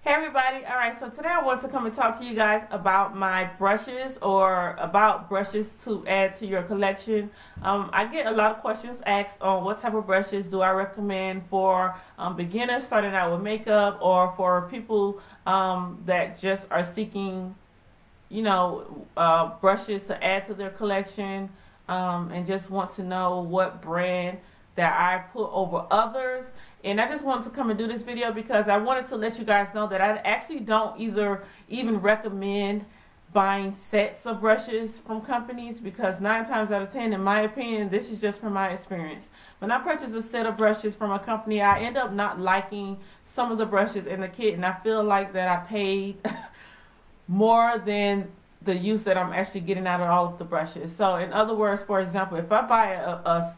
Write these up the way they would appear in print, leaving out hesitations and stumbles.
Hey everybody, alright, so today I want to come and talk to you guys about my brushes, or about brushes to add to your collection. I get a lot of questions asked on what type of brushes do I recommend for beginners starting out with makeup, or for people that just are seeking, brushes to add to their collection, and just want to know what brand that I put over others. And I just wanted to come and do this video because I wanted to let you guys know that I actually don't even recommend buying sets of brushes from companies, because 9 times out of 10, in my opinion, this is just from my experience. When I purchase a set of brushes from a company, I end up not liking some of the brushes in the kit, and I feel like that I paid more than the use that I'm actually getting out of all of the brushes. So in other words, for example, if I buy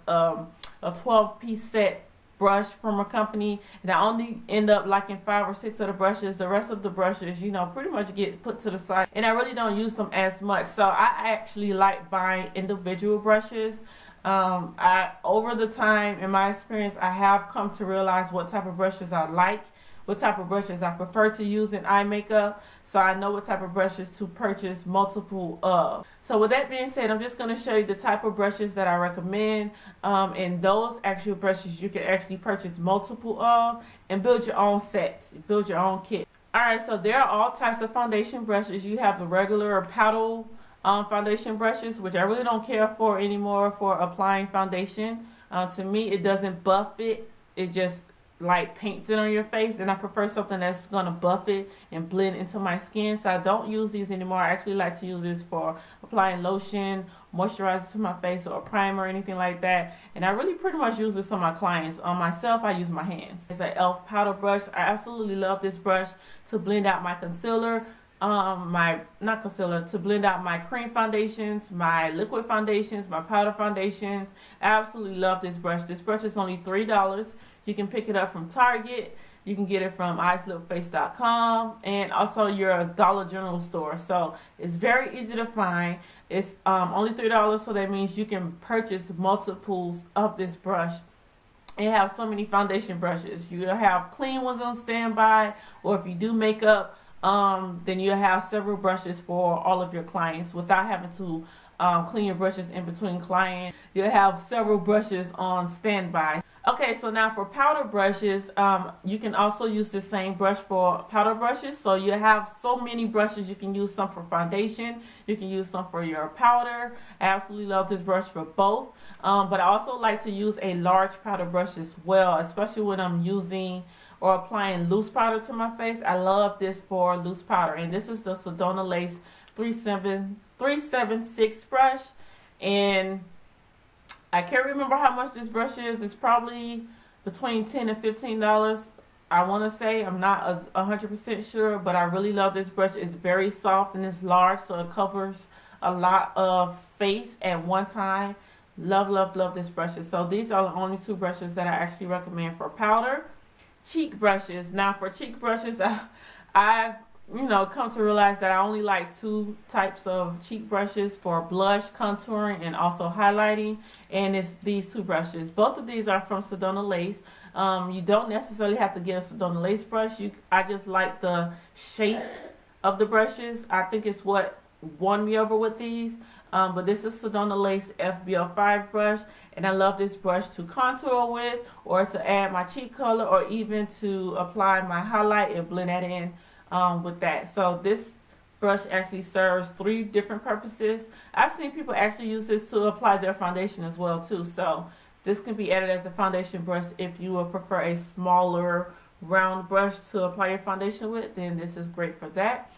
a 12-piece set brush from a company and I only end up liking 5 or 6 of the brushes, the rest of the brushes, pretty much get put to the side, and I really don't use them as much. So I actually like buying individual brushes. Over the time, in my experience, I have come to realize what type of brushes I like, what type of brushes I prefer to use in eye makeup, so I know what type of brushes to purchase multiple of. So with that being said, I'm just going to show you the type of brushes that I recommend, and those actual brushes you can actually purchase multiple of and build your own set, build your own kit. Alright, so there are all types of foundation brushes. You have the regular or powder foundation brushes, which I really don't care for anymore for applying foundation. To me, it doesn't buff it, it just like paints it on your face, and I prefer something that's gonna buff it and blend into my skin. So I don't use these anymore. I actually like to use this for applying lotion, moisturizer to my face, or a primer or anything like that. And I really pretty much use this on my clients. On myself, I use my hands. It's an e.l.f. powder brush. I absolutely love this brush to blend out my concealer, to blend out my cream foundations, my liquid foundations, my powder foundations. I absolutely love this brush. This brush is only $3. You can pick it up from Target. You can get it from eyeslookface.com and also your Dollar General store. So it's very easy to find. It's only $3, so that means you can purchase multiples of this brush. It has so many foundation brushes. You have clean ones on standby, or if you do makeup, then you have several brushes for all of your clients without having to clean your brushes in between clients. You'll have several brushes on standby. Okay, so now for powder brushes, you can also use the same brush for powder brushes. So you have so many brushes. You can use some for foundation, you can use some for your powder. I absolutely love this brush for both. But I also like to use a large powder brush as well, especially when I'm using or applying loose powder to my face. I love this for loose powder, and this is the Sedona Lace 376 brush, and I can't remember how much this brush is. It's probably between $10 and $15. I want to say, I'm not 100% sure, but I really love this brush. It's very soft and it's large, so it covers a lot of face at one time. Love, love, love this brushes. So these are the only 2 brushes that I actually recommend for powder. Cheek brushes. Now for cheek brushes, I've come to realize that I only like 2 types of cheek brushes, for blush, contouring, and also highlighting, and it's these 2 brushes. Both of these are from Sedona Lace. You don't necessarily have to get a Sedona Lace brush. I just like the shape of the brushes. I think it's what won me over with these. But this is Sedona Lace FBO5 brush, and I love this brush to contour with, or to add my cheek color, or even to apply my highlight and blend that in with that. So this brush actually serves 3 different purposes. I've seen people actually use this to apply their foundation as well too. So this can be added as a foundation brush. If you would prefer a smaller round brush to apply your foundation with, then this is great for that.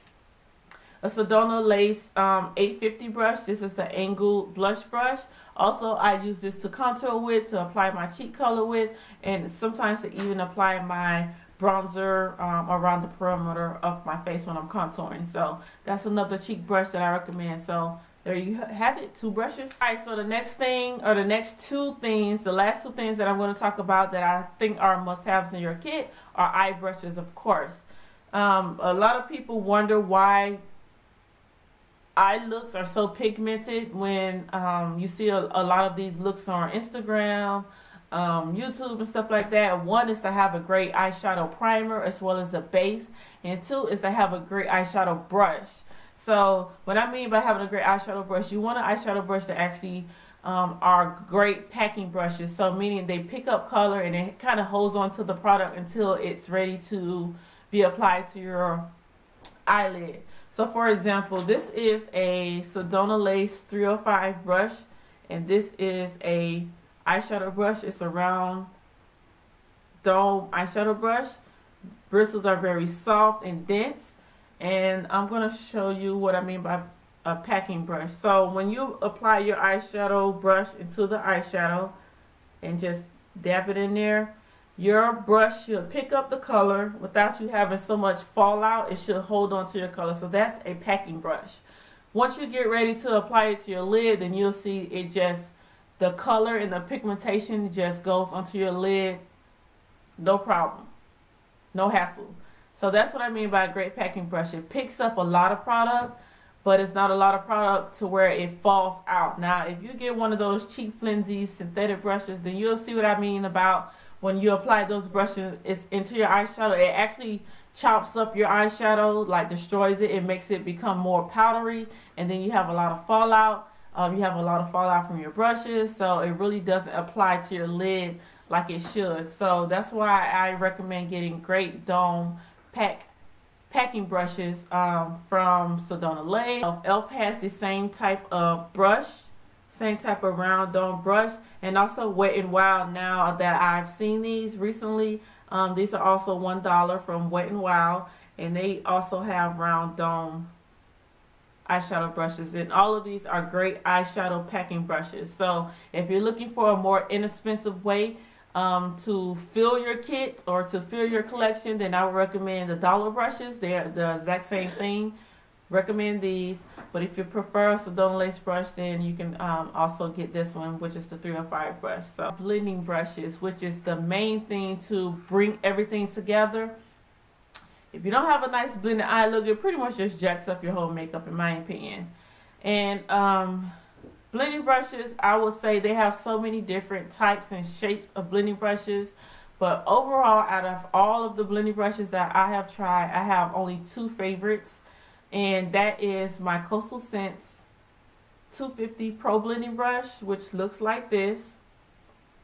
A Sedona Lace 850 brush. This is the angled blush brush. Also, I use this to contour with, to apply my cheek color with, and sometimes to even apply my bronzer around the perimeter of my face when I'm contouring. So that's another cheek brush that I recommend. So there you have it, 2 brushes. Alright, so the next thing, or the next 2 things, the last 2 things that I'm going to talk about that I think are must-haves in your kit are eye brushes, of course. A lot of people wonder why eye looks are so pigmented when you see a lot of these looks on Instagram, YouTube and stuff like that. One is to have a great eyeshadow primer as well as a base, and two is to have a great eyeshadow brush. So what I mean by having a great eyeshadow brush, you want an eyeshadow brush that actually are great packing brushes. So meaning they pick up color and it kind of holds on to the product until it's ready to be applied to your eyelid. So for example, this is a Sedona Lace 305 brush, and this is a eyeshadow brush. It's a round dome eyeshadow brush. Bristles are very soft and dense, and I'm going to show you what I mean by a packing brush. So when you apply your eyeshadow brush into the eyeshadow and just dab it in there, your brush should pick up the color without you having so much fallout. It should hold on to your color. So that's a packing brush. Once you get ready to apply it to your lid, then you'll see it just, the color and the pigmentation just goes onto your lid. No problem. No hassle. So that's what I mean by a great packing brush. It picks up a lot of product, but it's not a lot of product to where it falls out. Now, if you get one of those cheap, flimsy, synthetic brushes, then you'll see what I mean about when you apply those brushes into your eyeshadow. It actually chops up your eyeshadow, like destroys it. It makes it become more powdery, and then you have a lot of fallout. You have a lot of fallout from your brushes, so it really doesn't apply to your lid like it should. So that's why I recommend getting great dome packing brushes from Sedona Lace. e.l.f. has the same type of brush, same type of round dome brush, and also Wet n Wild. Now that I've seen these recently, these are also $1 from Wet n Wild, and they also have round dome eyeshadow brushes, and all of these are great eyeshadow packing brushes. So if you're looking for a more inexpensive way to fill your kit or to fill your collection, then I would recommend the dollar brushes. They're the exact same thing. Recommend these. But if you prefer a Sedona Lace brush, then you can also get this one, which is the 305 brush. So blending brushes, which is the main thing to bring everything together. If you don't have a nice blended eye look, it pretty much just jacks up your whole makeup, in my opinion. And blending brushes, I would say they have so many different types and shapes of blending brushes. But overall, out of all of the blending brushes that I have tried, I have only two favorites. And that is my Coastal Scents 250 Pro Blending Brush, which looks like this.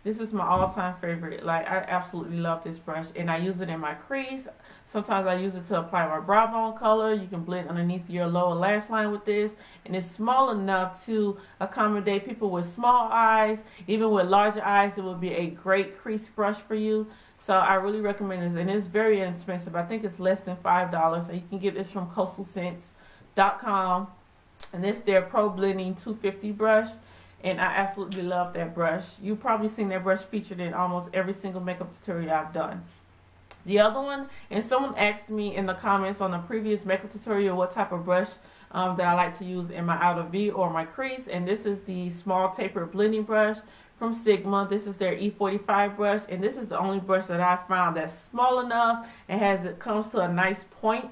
This is my all-time favorite. Like, I absolutely love this brush, and I use it in my crease. Sometimes I use it to apply my brow bone color. You can blend underneath your lower lash line with this, and it's small enough to accommodate people with small eyes. Even with larger eyes, it will be a great crease brush for you. So I really recommend this, and it's very inexpensive. I think it's less than $5, and you can get this from coastalscents.com, and it's their Pro Blending 250 brush. And I absolutely love that brush. You've probably seen that brush featured in almost every single makeup tutorial I've done. The other one, and someone asked me in the comments on the previous makeup tutorial what type of brush that I like to use in my outer V or my crease. And this is the small tapered blending brush from Sigma. This is their E45 brush. And this is the only brush that I found that's small enough and it comes to a nice point.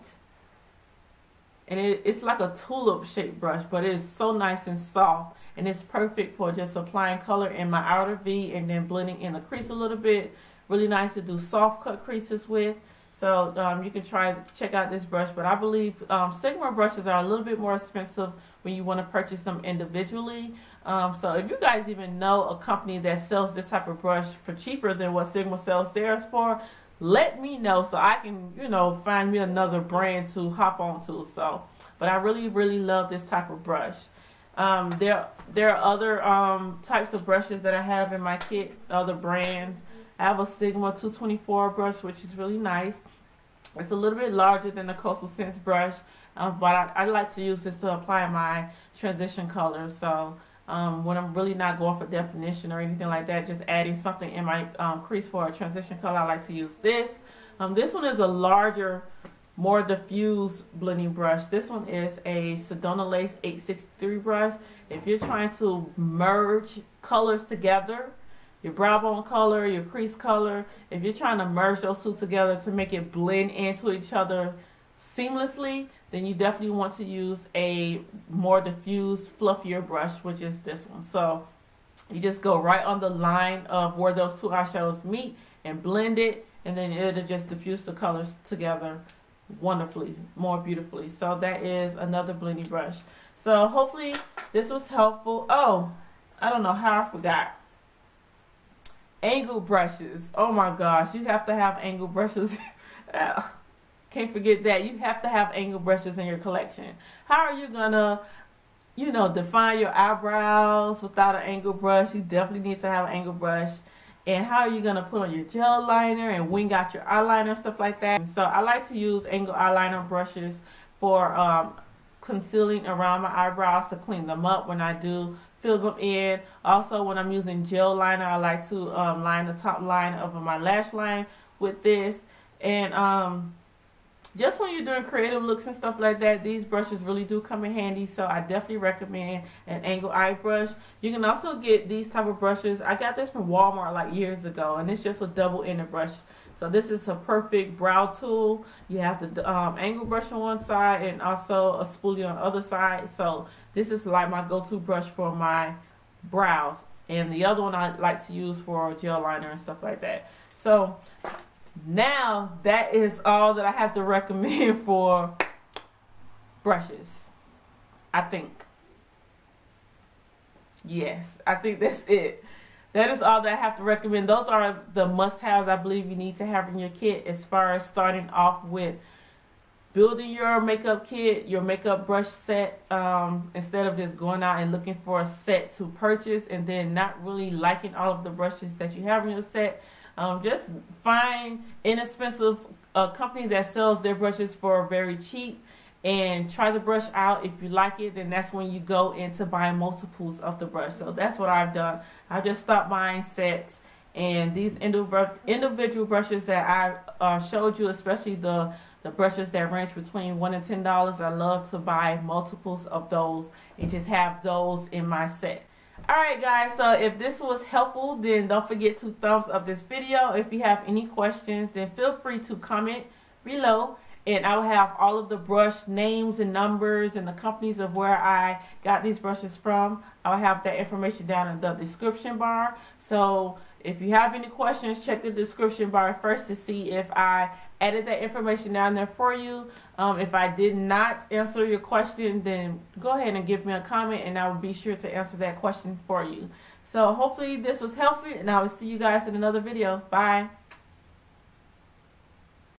And it's like a tulip shaped brush, but it's so nice and soft. And it's perfect for just applying color in my outer V and then blending in the crease a little bit. Really nice to do soft cut creases with. So you can check out this brush. But I believe Sigma brushes are a little bit more expensive when you want to purchase them individually. So if you guys even know a company that sells this type of brush for cheaper than what Sigma sells theirs for, let me know so I can, find me another brand to hop onto. So, but I really, really love this type of brush. There are other types of brushes that I have in my kit, other brands. I have a Sigma 224 brush, which is really nice. It's a little bit larger than the Coastal Scents brush, but I like to use this to apply my transition colors. So when I'm really not going for definition or anything like that, just adding something in my crease for a transition color, I like to use this. This one is a larger, more diffuse blending brush. This one is a Sedona Lace 863 brush. If you're trying to merge colors together, your brow bone color, your crease color, if you're trying to merge those two together to make it blend into each other seamlessly, then you definitely want to use a more diffuse, fluffier brush, which is this one. So You just go right on the line of where those two eyeshadows meet and blend it, and then it'll just diffuse the colors together wonderfully, more beautifully. So that is another blending brush. So hopefully this was helpful. Oh, I don't know how I forgot. Angle brushes. Oh my gosh, you have to have angle brushes. Can't forget that. You have to have angle brushes in your collection. How are you gonna, you know, define your eyebrows without an angle brush? You definitely need to have an angle brush. And how are you going to put on your gel liner and wing out your eyeliner and stuff like that? So I like to use angle eyeliner brushes for concealing around my eyebrows to clean them up when I do fill them in. Also, when I'm using gel liner, I like to line the top line of my lash line with this. And just when you're doing creative looks and stuff like that, these brushes really do come in handy. So I definitely recommend an angle eye brush. You can also get these type of brushes. I got this from Walmart like years ago, and it's just a double-ended brush. So this is a perfect brow tool. You have the angle brush on one side and also a spoolie on the other side. So this is like my go-to brush for my brows. And the other one I like to use for gel liner and stuff like that. So now that is all that I have to recommend for brushes. I think. Yes, I think that's it. That is all that I have to recommend. Those are the must-haves I believe you need to have in your kit as far as starting off with building your makeup kit, your makeup brush set, instead of just going out and looking for a set to purchase and then not really liking all of the brushes that you have in your set. Just find inexpensive company that sells their brushes for very cheap and try the brush out. If you like it, then that's when you go into buying multiples of the brush. So that's what I've done. I just stopped buying sets, and these individual brushes that I showed you, especially the brushes that range between $1 and $10, I love to buy multiples of those and just have those in my set. Alright guys, so if this was helpful, then don't forget to thumbs up this video. If you have any questions, then feel free to comment below, and I will have all of the brush names and numbers and the companies of where I got these brushes from. I'll have that information down in the description bar. So if you have any questions, check the description bar first to see if I added that information down there for you. If I did not answer your question, then go ahead and give me a comment and I will be sure to answer that question for you. So hopefully this was helpful, and I will see you guys in another video. Bye.